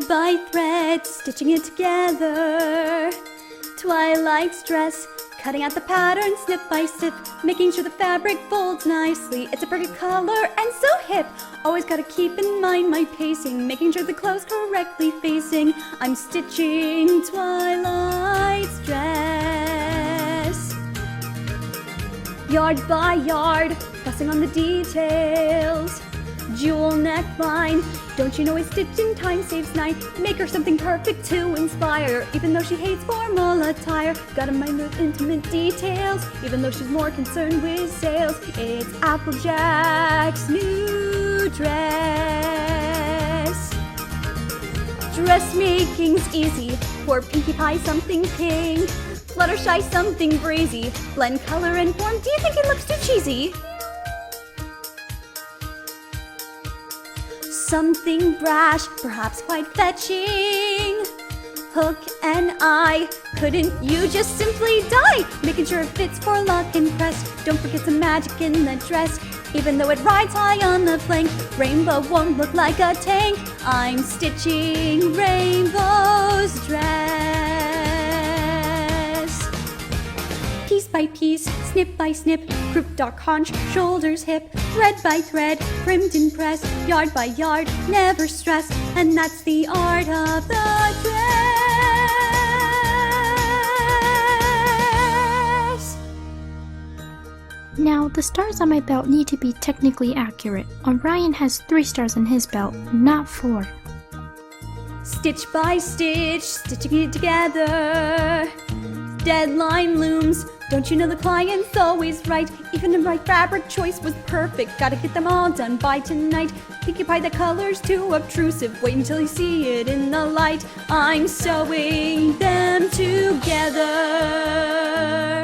Thread by thread, stitching it together. Twilight's dress, cutting out the pattern snip by snip, making sure the fabric folds nicely. It's a perfect color and so hip. Always gotta keep in mind my pacing, making sure the clothes correctly facing. I'm stitching Twilight's dress. Yard by yard, fussing on the details. Jewel neckline, don't you know a stitch in time saves 9? Make her something perfect to inspire, even though she hates formal attire. Gotta mind those intimate details, even though she's more concerned with sales. It's Applejack's new dress. Dressmaking's easy, pour Pinkie Pie something pink, Fluttershy something breezy, blend color and form. Do you think it looks too cheesy? Something brash, perhaps quite fetching. Hook and eye, couldn't you just simply die? Making sure it fits for lock and crest. Don't forget some magic in the dress, even though it rides high on the flank. Rainbow won't look like a tank. I'm stitching Rainbow's dress. Piece by piece, snip by snip, croup, dark haunch, shoulders, hip, thread by thread, primmed and pressed, yard by yard, never stress, and that's the art of the dress. Now, the stars on my belt need to be technically accurate. Orion has 3 stars on his belt, not 4. Stitch by stitch, stitching it together. Deadline looms, don't you know the client's always right? Even if my fabric choice was perfect, gotta get them all done by tonight. Pinkie Pie, the color's too obtrusive, wait until you see it in the light. I'm sewing them together.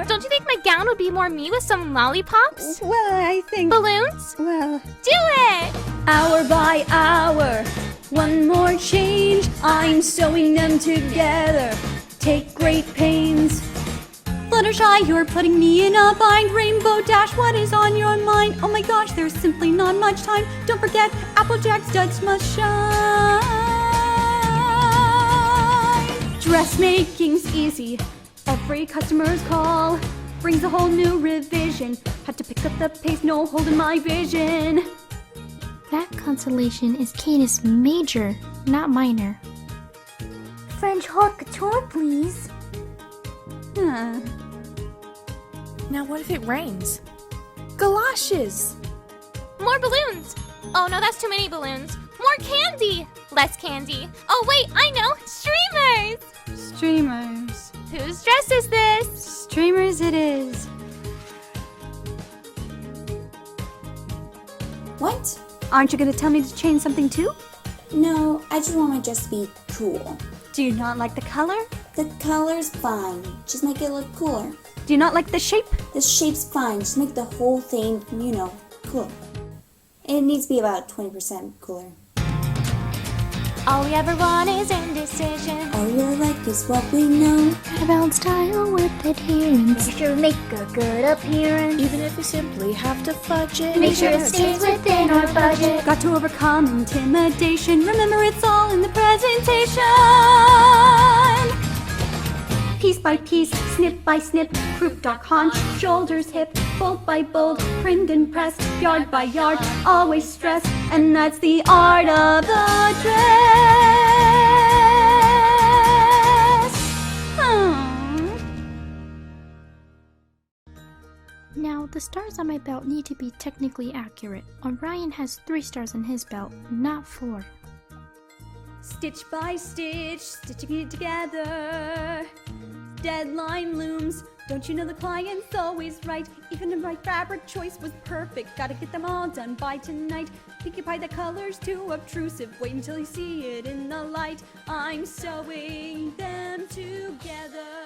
Don't you think my gown would be more me with some lollipops? Well, I think... Balloons? Well... Do it! Hour by hour, one more change. I'm sewing them together. Take great pains. Fluttershy, you're putting me in a bind. Rainbow Dash, what is on your mind? Oh my gosh, there's simply not much time. Don't forget, Applejack's studs must shine. Dressmaking's easy. Every customer's call brings a whole new revision. Have to pick up the pace, no holding my vision. That constellation is Canis Major, not minor. French haute couture, please. Now what if it rains? Galoshes! More balloons! Oh no, that's too many balloons. More candy! Less candy. Oh wait, I know! Streamers! Streamers. Whose dress is this? Streamers it is. What? Aren't you gonna tell me to change something too? No, I just want my dress to be cool. Do you not like the color? The color's fine, just make it look cooler. Do you not like the shape? The shape's fine, just make the whole thing, you know, cool. It needs to be about 20% cooler. All we ever want is indecision. All we really like is what we know. Gotta balance style with adherence. Make sure to make a good appearance. Even if we simply have to fudge it. Make sure it stays within our budget. Got to overcome intimidation. Remember, it's all in the presentation. Piece by piece, snip by snip, croup, dark haunch, shoulders, hip, bolt by bolt, primmed and pressed, yard by yard, always stressed, and that's the art of the dress. Now, the stars on my belt need to be technically accurate. Orion has 3 stars on his belt, not 4. Stitch by stitch, stitching it together. Deadline looms, don't you know the client's always right? Even if my fabric choice was perfect, gotta get them all done by tonight. Pinkie Pie, the color's too obtrusive, wait until you see it in the light. I'm sewing them together.